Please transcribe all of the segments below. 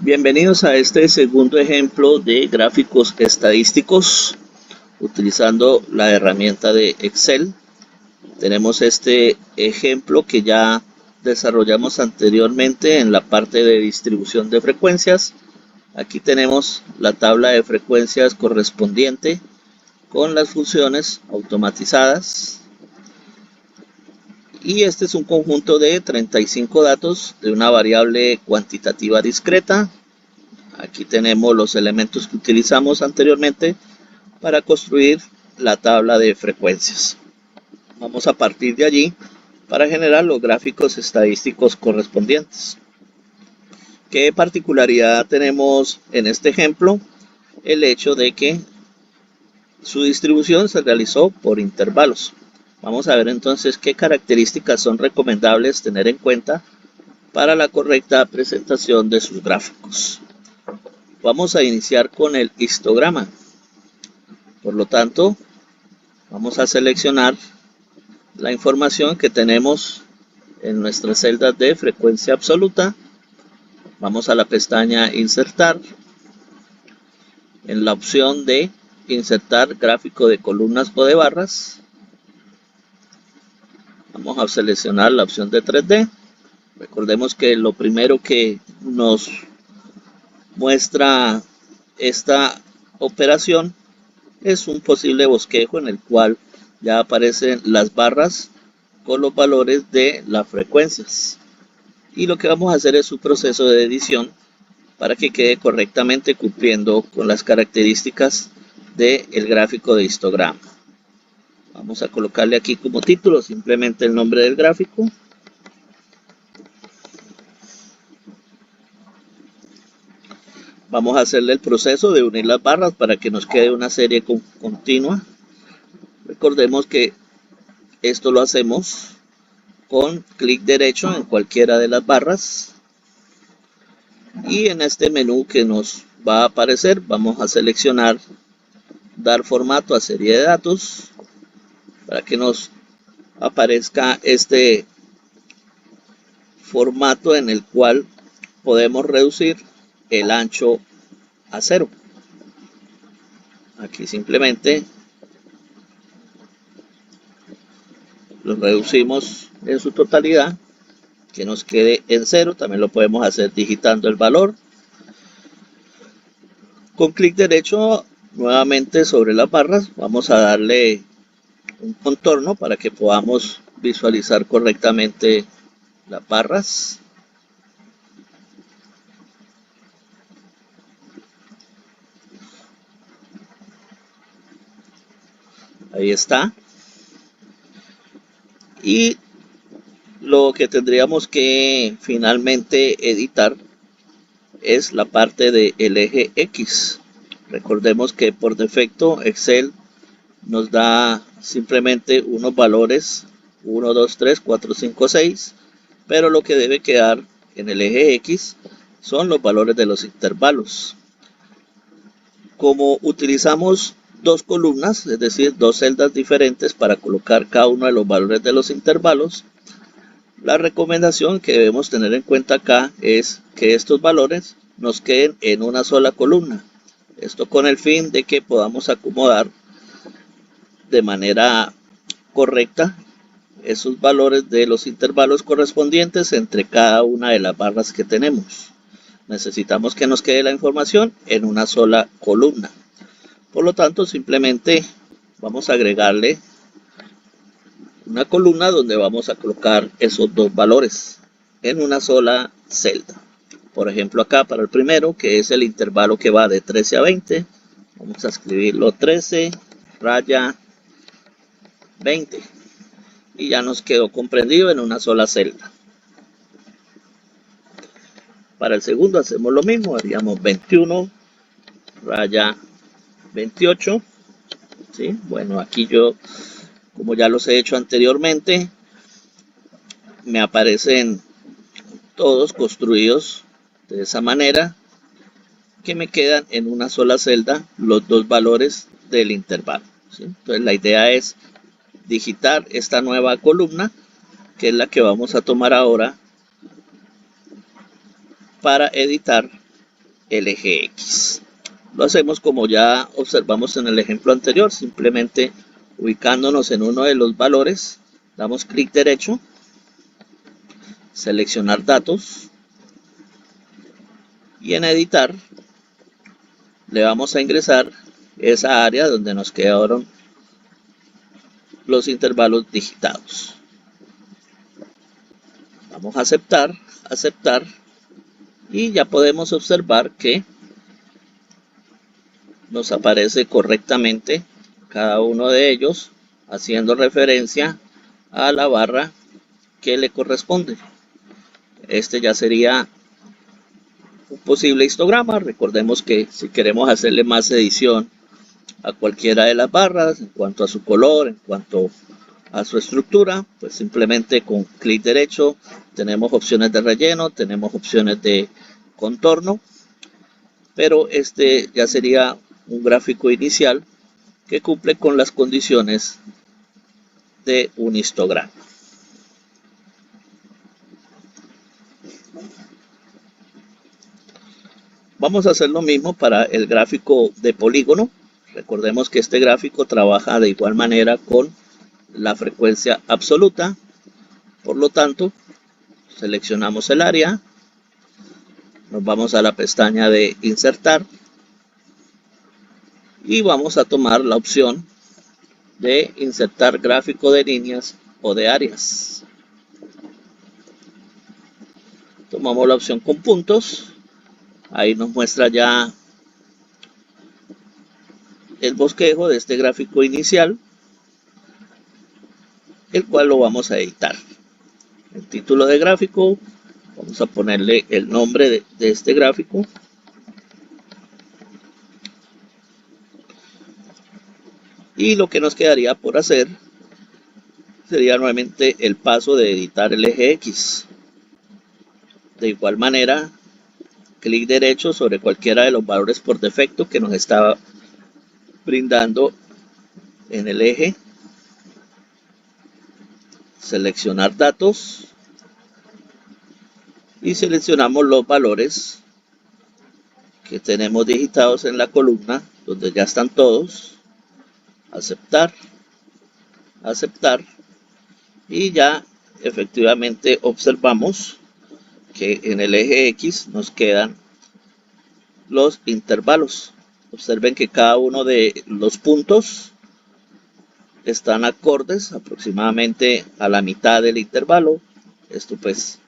Bienvenidos a este segundo ejemplo de gráficos estadísticos utilizando la herramienta de Excel. Tenemos este ejemplo que ya desarrollamos anteriormente en la parte de distribución de frecuencias. Aquí tenemos la tabla de frecuencias correspondiente con las funciones automatizadas. Y este es un conjunto de 35 datos de una variable cuantitativa discreta. Aquí tenemos los elementos que utilizamos anteriormente para construir la tabla de frecuencias. Vamos a partir de allí para generar los gráficos estadísticos correspondientes. ¿Qué particularidad tenemos en este ejemplo? El hecho de que su distribución se realizó por intervalos. Vamos a ver entonces qué características son recomendables tener en cuenta para la correcta presentación de sus gráficos. Vamos a iniciar con el histograma. Por lo tanto, vamos a seleccionar la información que tenemos en nuestras celdas de frecuencia absoluta. Vamos a la pestaña Insertar. En la opción de Insertar gráfico de columnas o de barras, vamos a seleccionar la opción de 3D. Recordemos que lo primero que nos muestra esta operación es un posible bosquejo en el cual ya aparecen las barras con los valores de las frecuencias. Y lo que vamos a hacer es un proceso de edición para que quede correctamente cumpliendo con las características del gráfico de histograma. Vamos a colocarle aquí como título simplemente el nombre del gráfico. Vamos a hacerle el proceso de unir las barras para que nos quede una serie continua. Recordemos que esto lo hacemos con clic derecho en cualquiera de las barras. Y en este menú que nos va a aparecer, vamos a seleccionar dar formato a serie de datos para que nos aparezca este formato en el cual podemos reducir el ancho a 0. Aquí simplemente lo reducimos en su totalidad, que nos quede en 0. También lo podemos hacer digitando el valor. Con clic derecho nuevamente sobre las barras, vamos a darle un contorno para que podamos visualizar correctamente las barras. Ahí está. Y lo que tendríamos que finalmente editar es la parte del eje X. Recordemos que por defecto Excel nos da simplemente unos valores 1, 2, 3, 4, 5, 6, pero lo que debe quedar en el eje X son los valores de los intervalos. Como utilizamos dos columnas, es decir, dos celdas diferentes para colocar cada uno de los valores de los intervalos, la recomendación que debemos tener en cuenta acá es que estos valores nos queden en una sola columna. Esto con el fin de que podamos acomodar de manera correcta esos valores de los intervalos correspondientes entre cada una de las barras que tenemos. Necesitamos que nos quede la información en una sola columna. Por lo tanto, simplemente vamos a agregarle una columna donde vamos a colocar esos dos valores en una sola celda. Por ejemplo, acá para el primero, que es el intervalo que va de 13 a 20, vamos a escribirlo 13 raya 20. Y ya nos quedó comprendido en una sola celda. Para el segundo hacemos lo mismo, haríamos 21 raya 28. ¿Sí? Bueno, aquí yo, como ya los he hecho anteriormente, me aparecen todos construidos de esa manera que me quedan en una sola celda los dos valores del intervalo. ¿Sí? Entonces la idea es digitar esta nueva columna, que es la que vamos a tomar ahora para editar el eje X. Lo hacemos como ya observamos en el ejemplo anterior, simplemente ubicándonos en uno de los valores, damos clic derecho, seleccionar datos y en editar le vamos a ingresar esa área donde nos quedaron los intervalos digitados. Vamos a aceptar, aceptar y ya podemos observar que nos aparece correctamente cada uno de ellos haciendo referencia a la barra que le corresponde. Este ya sería un posible histograma. Recordemos que si queremos hacerle más edición a cualquiera de las barras en cuanto a su color, en cuanto a su estructura, pues simplemente con clic derecho tenemos opciones de relleno, tenemos opciones de contorno, pero este ya sería un gráfico inicial que cumple con las condiciones de un histograma. Vamos a hacer lo mismo para el gráfico de polígono. Recordemos que este gráfico trabaja de igual manera con la frecuencia absoluta. Por lo tanto, seleccionamos el área. Nos vamos a la pestaña de insertar. Y vamos a tomar la opción de insertar gráfico de líneas o de áreas. Tomamos la opción con puntos. Ahí nos muestra ya el bosquejo de este gráfico inicial, el cual lo vamos a editar. El título de gráfico, vamos a ponerle el nombre de este gráfico. Y lo que nos quedaría por hacer sería nuevamente el paso de editar el eje X. De igual manera, clic derecho sobre cualquiera de los valores por defecto que nos estaba brindando en el eje. Seleccionar datos y seleccionamos los valores que tenemos digitados en la columna donde ya están todos. Aceptar, aceptar y ya efectivamente observamos que en el eje X nos quedan los intervalos. Observen que cada uno de los puntos están acordes aproximadamente a la mitad del intervalo. Esto pues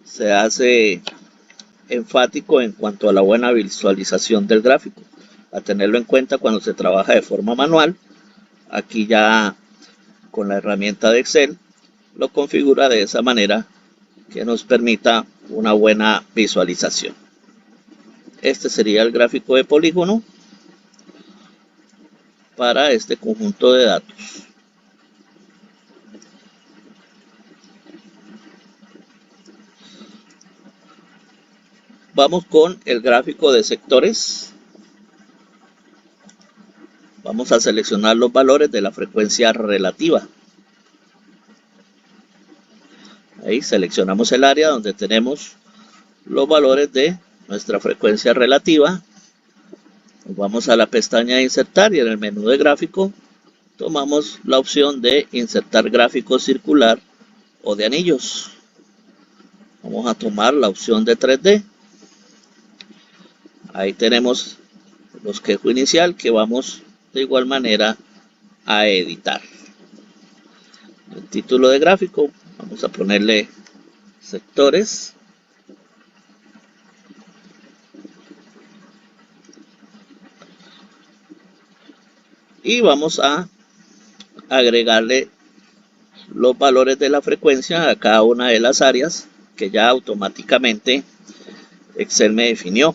se hace enfático en cuanto a la buena visualización del gráfico, a tenerlo en cuenta cuando se trabaja de forma manual. Aquí ya con la herramienta de Excel lo configura de esa manera que nos permita una buena visualización. Este sería el gráfico de polígono para este conjunto de datos. Vamos con el gráfico de sectores. Vamos a seleccionar los valores de la frecuencia relativa. Ahí seleccionamos el área donde tenemos los valores de nuestra frecuencia relativa. Nos vamos a la pestaña de insertar y en el menú de gráfico tomamos la opción de insertar gráfico circular o de anillos. Vamos a tomar la opción de 3D. Ahí tenemos el bosquejo inicial que vamos de igual manera a editar. El título de gráfico, vamos a ponerle sectores. Y vamos a agregarle los valores de la frecuencia a cada una de las áreas que ya automáticamente Excel me definió.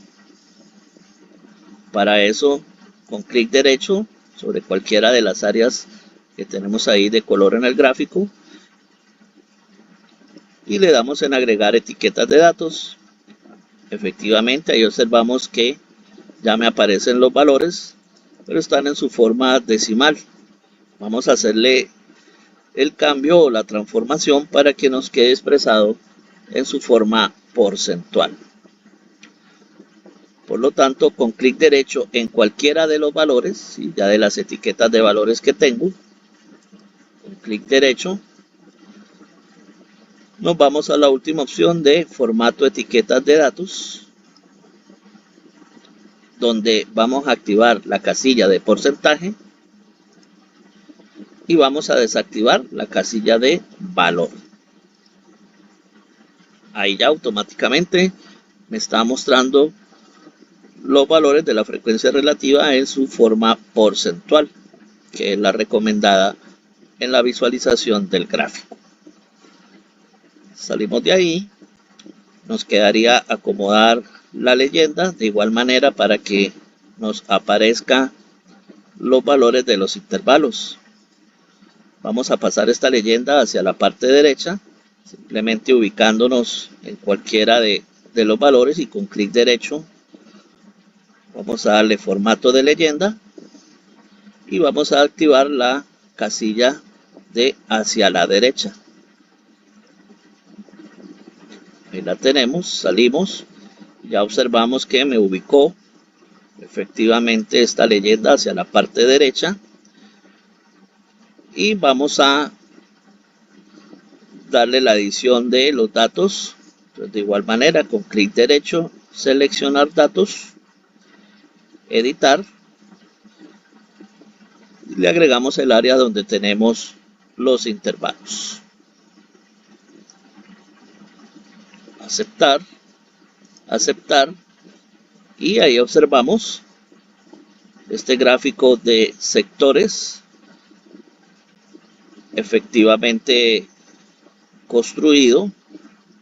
Para eso, con clic derecho sobre cualquiera de las áreas que tenemos ahí de color en el gráfico y le damos en agregar etiquetas de datos. Efectivamente, ahí observamos que ya me aparecen los valores, pero están en su forma decimal. Vamos a hacerle el cambio o la transformación para que nos quede expresado en su forma porcentual. Por lo tanto, con clic derecho en cualquiera de los valores, ¿sí? Ya de las etiquetas de valores que tengo, con clic derecho, nos vamos a la última opción de formato etiquetas de datos, donde vamos a activar la casilla de porcentaje y vamos a desactivar la casilla de valor. Ahí ya automáticamente me está mostrando los valores de la frecuencia relativa en su forma porcentual, que es la recomendada en la visualización del gráfico. Salimos de ahí, nos quedaría acomodar la leyenda de igual manera para que nos aparezcan los valores de los intervalos. Vamos a pasar esta leyenda hacia la parte derecha, simplemente ubicándonos en cualquiera de los valores y con clic derecho vamos a darle formato de leyenda y vamos a activar la casilla de hacia la derecha. Ahí la tenemos, salimos, ya observamos que me ubicó efectivamente esta leyenda hacia la parte derecha y vamos a darle la adición de los datos. Entonces, de igual manera, con clic derecho, seleccionar datos, editar, y le agregamos el área donde tenemos los intervalos. Aceptar, aceptar, y ahí observamos este gráfico de sectores efectivamente construido,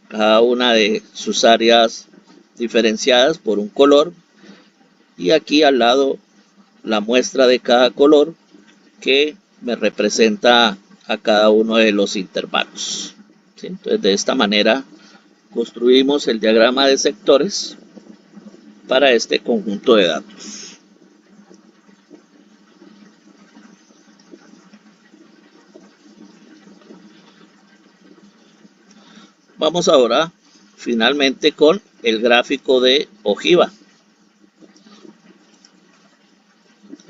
cada una de sus áreas diferenciadas por un color, y aquí al lado la muestra de cada color que me representa a cada uno de los intervalos. ¿Sí? Entonces, de esta manera construimos el diagrama de sectores para este conjunto de datos. Vamos ahora finalmente con el gráfico de ojiva.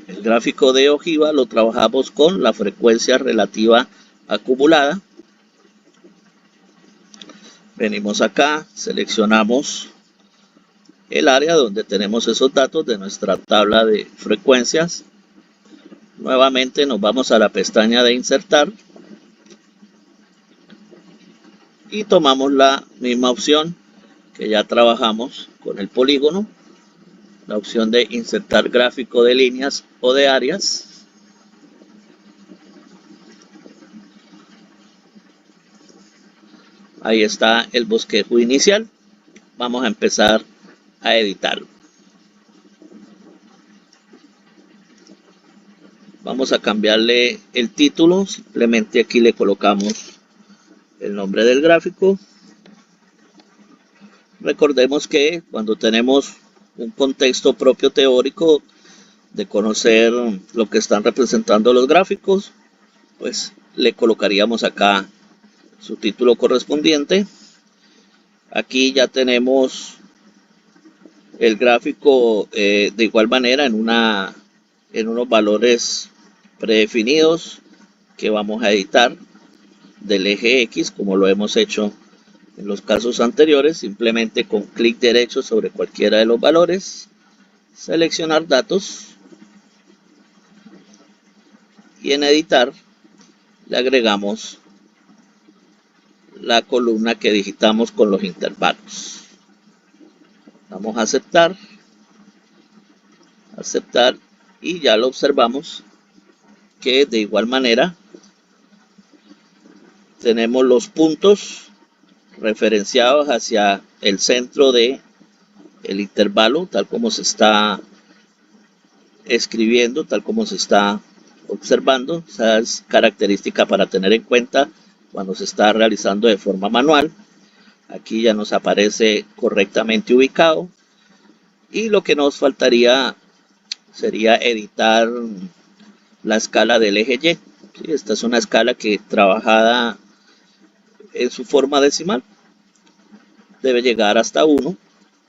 El gráfico de ojiva lo trabajamos con la frecuencia relativa acumulada. Venimos acá, seleccionamos el área donde tenemos esos datos de nuestra tabla de frecuencias. Nuevamente nos vamos a la pestaña de insertar y tomamos la misma opción que ya trabajamos con el polígono, la opción de insertar gráfico de líneas o de áreas. Ahí está el bosquejo inicial. Vamos a empezar a editarlo. Vamos a cambiarle el título, simplemente aquí le colocamos el nombre del gráfico. Recordemos que cuando tenemos un contexto propio teórico de conocer lo que están representando los gráficos, pues le colocaríamos acá su título correspondiente. Aquí ya tenemos el gráfico de igual manera en unos valores predefinidos que vamos a editar del eje X, como lo hemos hecho en los casos anteriores. Simplemente con clic derecho sobre cualquiera de los valores, seleccionar datos y en editar le agregamos la columna que digitamos con los intervalos. Vamos a aceptar, aceptar, y ya lo observamos que de igual manera tenemos los puntos referenciados hacia el centro de el intervalo, tal como se está escribiendo, tal como se está observando. Esa es característica para tener en cuenta cuando se está realizando de forma manual. Aquí ya nos aparece correctamente ubicado y lo que nos faltaría sería editar la escala del eje Y. ¿Sí? Esta es una escala que trabajada en su forma decimal debe llegar hasta 1,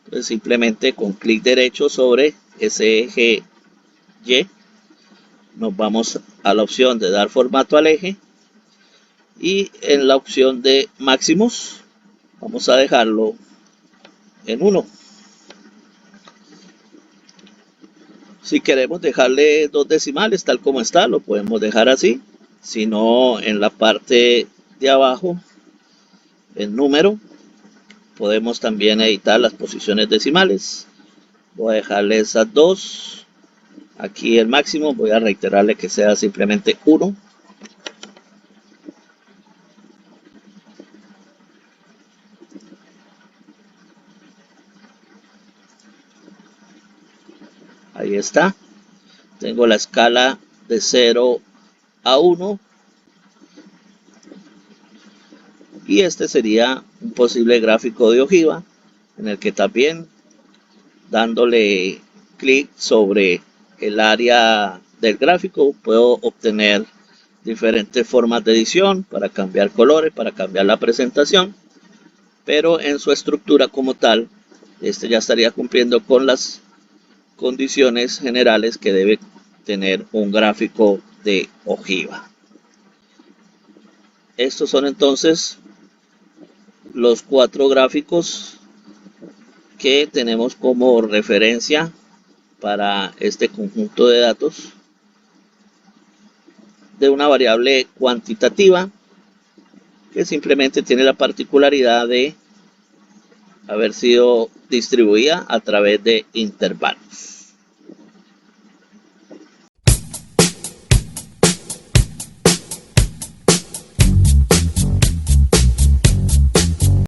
Entonces simplemente con clic derecho sobre ese eje Y nos vamos a la opción de dar formato al eje y en la opción de máximos vamos a dejarlo en 1. Si queremos dejarle 2 decimales tal como está, lo podemos dejar así. Si no, en la parte de abajo, el número, podemos también editar las posiciones decimales. Voy a dejarle esas 2. Aquí el máximo, voy a reiterarle que sea simplemente 1. Ahí está. Tengo la escala de 0 a 1. Y este sería un posible gráfico de ojiva en el que también dándole clic sobre el área del gráfico puedo obtener diferentes formas de edición para cambiar colores, para cambiar la presentación, pero en su estructura como tal, este ya estaría cumpliendo con las condiciones generales que debe tener un gráfico de ojiva. Estos son entonces los 4 gráficos que tenemos como referencia para este conjunto de datos de una variable cuantitativa que simplemente tiene la particularidad de haber sido distribuida a través de intervalos.